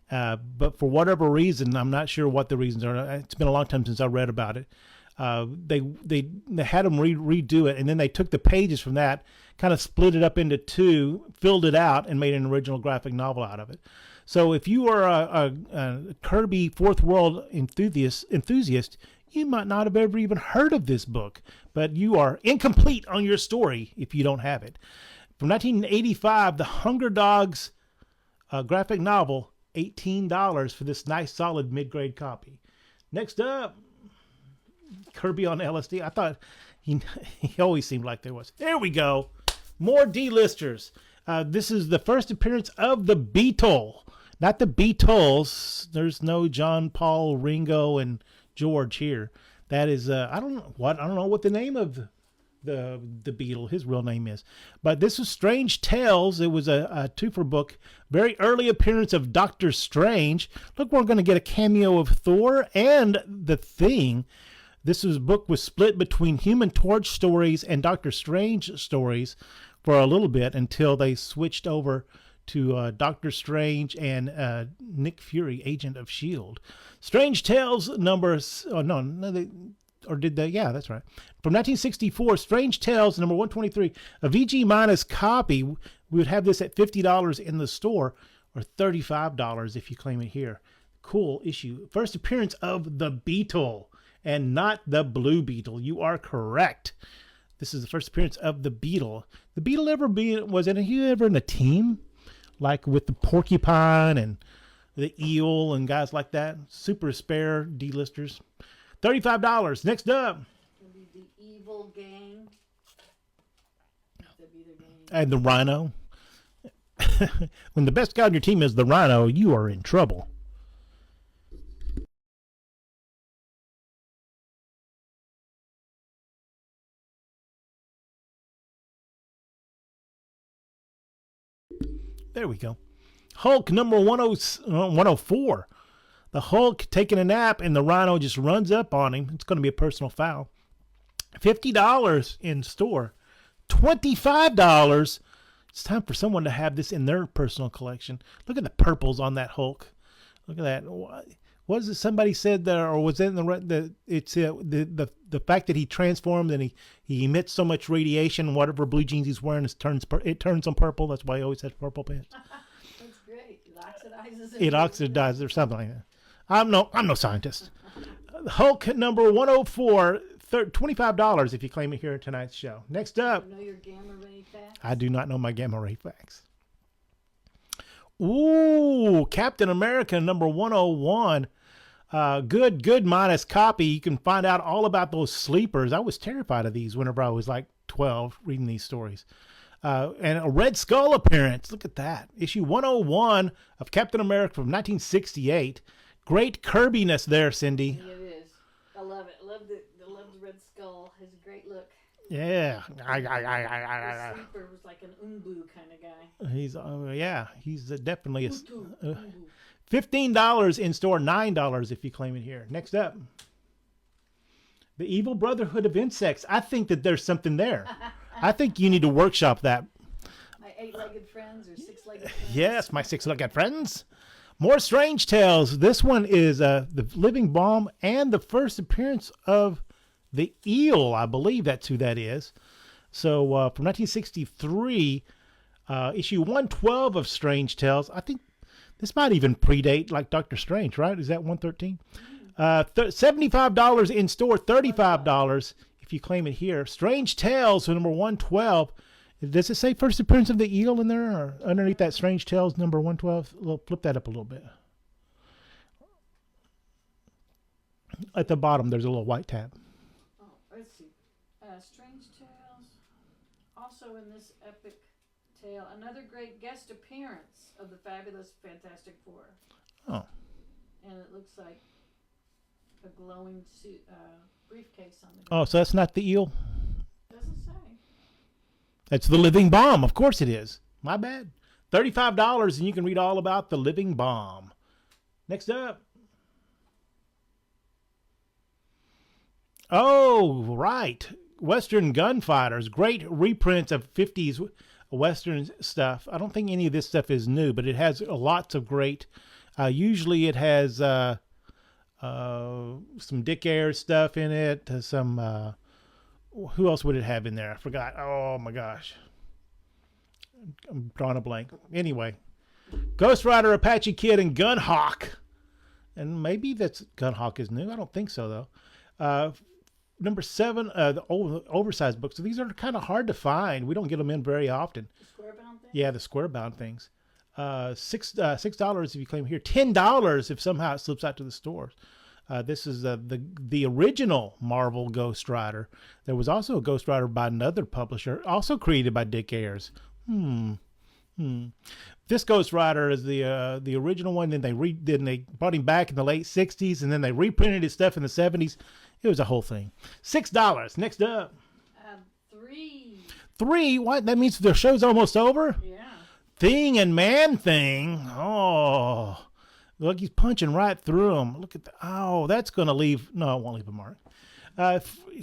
but for whatever reason, I'm not sure what the reasons are. It's been a long time since I read about it. They had them redo it, and then they took the pages from that, kind of split it up into two, filled it out, and made an original graphic novel out of it. So if you are a Kirby Fourth World enthusiast, you might not have ever even heard of this book, but you are incomplete on your story if you don't have it. From 1985, The Hunger Dogs graphic novel, $18 for this nice, solid mid-grade copy. Next up, Kirby on LSD. I thought he always seemed like there was. There we go. More D-listers. This is the first appearance of the Beetle, not the Beatles. There's no John, Paul, Ringo, and George here. That is I don't know what the name of the Beetle, his real name is. But this was Strange Tales. It was a twofer book. Very early appearance of Doctor Strange. Look, we're going to get a cameo of Thor and the Thing. Book was split between Human Torch stories and Doctor Strange stories for a little bit until they switched over to Doctor Strange and Nick Fury, Agent of S.H.I.E.L.D. Strange Tales numbers... Oh, no, or did they? Yeah, that's right. From 1964, Strange Tales, number 123. A VG minus copy, we would have this at $50 in the store, or $35 if you claim it here. Cool issue. First appearance of the Beetle, and not the Blue Beetle. You are correct. This is the first appearance of the Beetle. The Beetle was he ever in a team? Like with the Porcupine and the Eel and guys like that? Super spare D-listers. $35. Next up. It'll be the Evil Gang. That'd be their gang. And the Rhino. When the best guy on your team is the Rhino, you are in trouble. There we go. Hulk number 104. The Hulk taking a nap and the Rhino just runs up on him. It's going to be a personal foul. $50 in store. $25. It's time for someone to have this in their personal collection. Look at the purples on that Hulk. Look at that. What is it? Somebody said there, or was it in the fact that he transformed and he emits so much radiation. Whatever blue jeans he's wearing it turns on purple. That's why he always has purple pants. That's great. It oxidizes. It oxidizes or something like that. I'm no scientist. Hulk number 104, $25 if you claim it here at tonight's show. Next up. You know your gamma ray facts? I do not know my gamma ray facts. Ooh, Captain America number 101. Good minus copy. You can find out all about those sleepers. I was terrified of these whenever I was like 12 reading these stories. And a Red Skull appearance. Look at that. Issue 101 of Captain America from 1968. Great Kirbiness there, Cindy. Yeah, it is. I love it. I love the Red Skull. Has a great look. Yeah. The sleeper was like an Umbu kind of guy. He's definitely $15 in store, $9 if you claim it here. Next up. The Evil Brotherhood of Insects. I think that there's something there. I think you need to workshop that. My 8-legged friends or 6-legged friends. Yes, my 6-legged friends. More Strange Tales. This one is the Living Bomb and the first appearance of the Eel. I believe that's who that is. So from 1963, issue 112 of Strange Tales. I think this might even predate like Doctor Strange, right? Is that 113? $75 in store, $35 if you claim it here. Strange Tales, number 112. Does it say first appearance of the Eel in there, or underneath that Strange Tales number 112? Flip that up a little bit. At the bottom, there's a little white tab. Oh, let's see. Strange Tales. Also in this epic tale, another great guest appearance of the fabulous Fantastic Four. Oh. And it looks like a glowing briefcase on the. Oh, so that's not the Eel? Doesn't say. That's the Living Bomb. Of course it is. My bad. $35 and you can read all about the Living Bomb. Next up. Oh, right. Western Gunfighters. Great reprints of 50s Western stuff. I don't think any of this stuff is new, but it has lots of great. Usually it has some Dick Ayers stuff in it. Some... who else would it have in there? I forgot. Oh my gosh. I'm drawing a blank. Anyway. Ghost Rider, Apache Kid, and Gunhawk. And maybe that's Gunhawk is new. I don't think so though. Number 7, the oversized books. So these are kind of hard to find. We don't get them in very often. The square bound thing? Yeah, the square bound things. $6 if you claim here. $10 if somehow it slips out to the stores. This is the original Marvel Ghost Rider. There was also a Ghost Rider by another publisher, also created by Dick Ayers. This Ghost Rider is the original one. Then they brought him back in the late '60s, and then they reprinted his stuff in the '70s. It was a whole thing. $6. Next up, 3. 3. What? That means the show's almost over. Yeah. Thing and Man Thing. Oh, look, he's punching right through him. Look at oh, that's gonna leave. No, it won't leave a mark.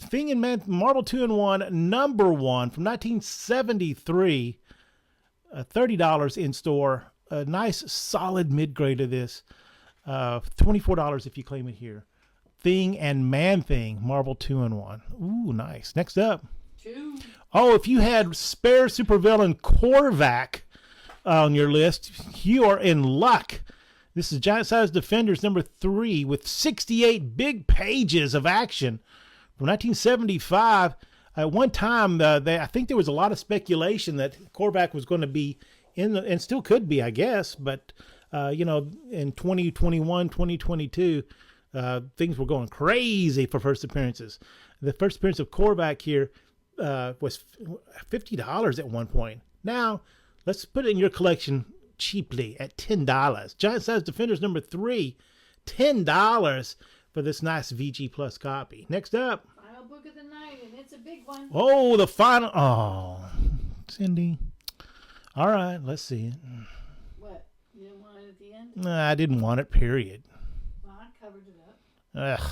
Thing and Man, Marvel 2-in-1, number 1 from 1973. $30 in store. A nice solid mid grade of this. $24 if you claim it here. Thing and Man Thing, Marvel 2-in-1. Ooh, nice. Next up. 2. Oh, if you had spare supervillain Korvac on your list, you are in luck. This is Giant Size Defenders number 3 with 68 big pages of action from 1975. At one time, I think there was a lot of speculation that Korvac was going to be in the, and still could be, I guess. But, in 2021, 2022, things were going crazy for first appearances. The first appearance of Korvac here was $50 at one point. Now, let's put it in your collection cheaply at $10. Giant Size Defenders number 3, $10 for this nice VG Plus copy. Next up. Final book of the night, and it's a big one. Oh, the final. Oh, Cindy. All right, let's see it. What? You didn't want it at the end? Nah, I didn't want it, period. Well, I covered it up. Ugh.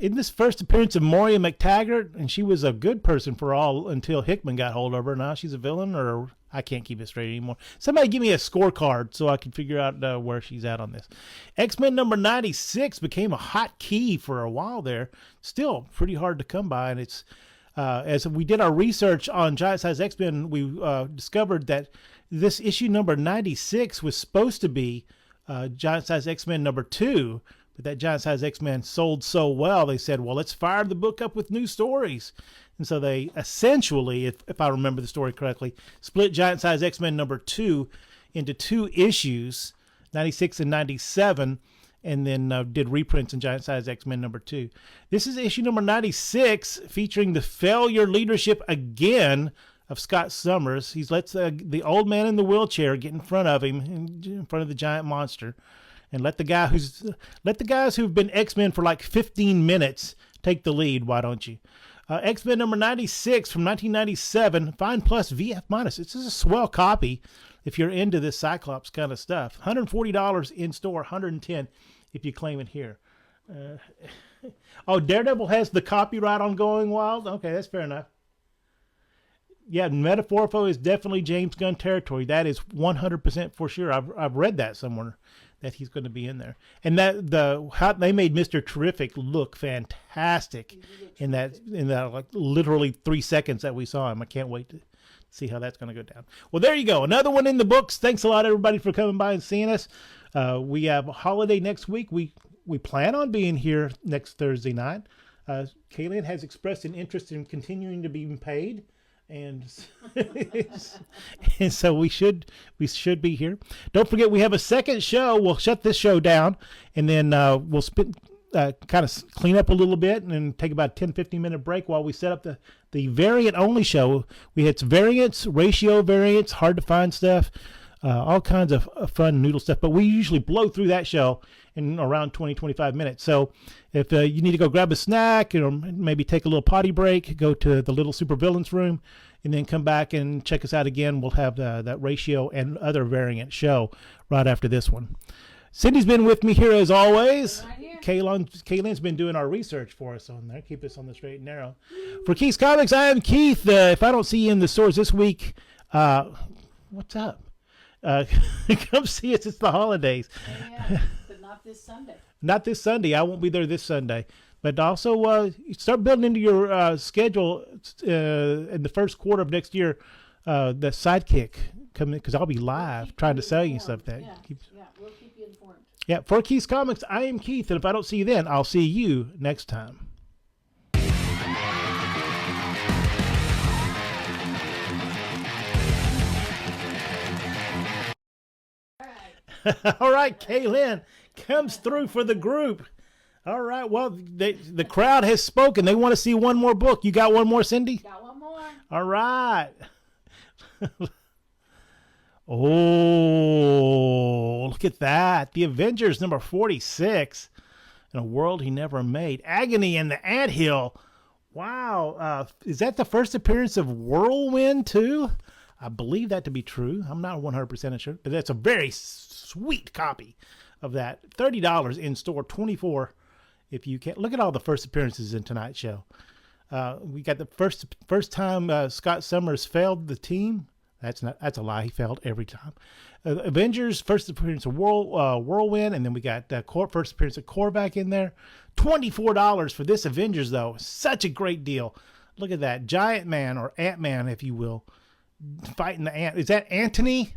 In this first appearance of Moria McTaggart, and she was a good person for all until Hickman got hold of her. Now she's a villain, or I can't keep it straight anymore. Somebody give me a scorecard so I can figure out where she's at on this. X-Men number 96 became a hot key for a while there. Still pretty hard to come by, and it's as we did our research on Giant Size X-Men, we discovered that this issue number 96 was supposed to be Giant Size X-Men number 2. But that Giant Size X-Men sold so well, they said, well, let's fire the book up with new stories. And so they essentially, if I remember the story correctly, split Giant Size X-Men number 2 into 2 issues, 96 and 97, and then did reprints in Giant Size X-Men number 2. This is issue number 96, featuring the failure leadership again of Scott Summers. He lets the old man in the wheelchair get in front of him, in front of the giant monster. And let the guys who've been X-Men for like 15 minutes take the lead. Why don't you? X-Men number 96 from 1997. Fine plus VF minus. This is a swell copy if you're into this Cyclops kind of stuff. $140 in store. $110 if you claim it here. Daredevil has the copyright on Going Wild. Okay, that's fair enough. Yeah, Metaphorpho is definitely James Gunn territory. That is 100% for sure. I've read that somewhere, that he's going to be in there. And how they made Mr. Terrific look fantastic in that like literally 3 seconds that we saw him. I can't wait to see how that's going to go down. Well, there you go. Another one in the books. Thanks a lot, everybody, for coming by and seeing us. We have a holiday next week. We plan on being here next Thursday night. Kaylin has expressed an interest in continuing to be paid. And so we should be here. Don't forget, we have a second show. We'll shut this show down, and then we'll kind of clean up a little bit and then take about a 10-15 minute break while we set up the variant only show. We had variants, ratio variants, hard to find stuff, all kinds of fun noodle stuff. But we usually blow through that show in around 20-25 minutes. So if you need to go grab a snack or maybe take a little potty break, go to the Little Supervillains room, and then come back and check us out again. We'll have that ratio and other variant show right after this one. Cindy's been with me here as always. Kaylin's been doing our research for us on there. Keep us on the straight and narrow. For Keith's Comics, I am Keith. If I don't see you in the stores this week, what's up? Come see us. It's the holidays. Yeah, but not this Sunday. Not this Sunday. I won't be there this Sunday. But also start building into your schedule in the first quarter of next year, the Sidekick coming, because I'll be live trying to sell you stuff. Yeah, we'll keep you informed. Yeah, for Keith's Comics, I am Keith, and if I don't see you then, I'll see you next time. All right, Kaylin comes through for the group. All right, well, the crowd has spoken. They want to see one more book. You got one more, Cindy? Got one more. All right. Oh, look at that. The Avengers number 46. In a World He Never Made. Agony in the Anthill. Wow. Is that the first appearance of Whirlwind, too? I believe that to be true. I'm not 100% sure, but that's a very sweet copy of that. $30 in store, $24 if you can. Look at all the first appearances in tonight's show. We got the first time Scott Summers failed the team. That's a lie. He failed every time. Avengers first appearance of Whirlwind, and then we got first appearance of Korvac in there. $24 for this Avengers though. Such a great deal. Look at that Giant Man or Ant Man, if you will, fighting the ant. Is that Anthony?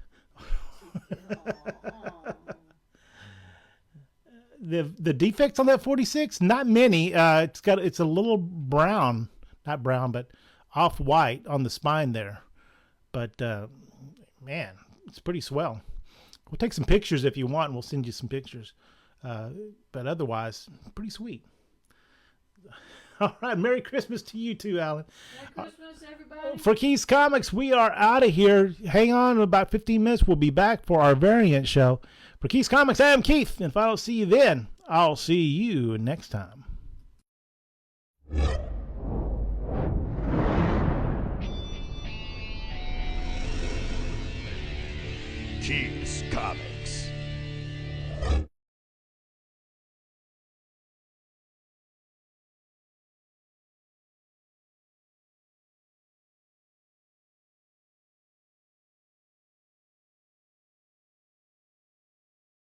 The defects on that 46, not many. It's a little brown, not brown, but off white on the spine there. But man, it's pretty swell. We'll take some pictures if you want, and we'll send you some pictures. But otherwise, pretty sweet. All right, Merry Christmas to you too, Alan. Merry Christmas, everybody. For Keith's Comics, we are out of here. Hang on, in about 15 minutes, we'll be back for our variant show. For Keith's Comics, I am Keith, and if I don't see you then, I'll see you next time. Keith's Comics.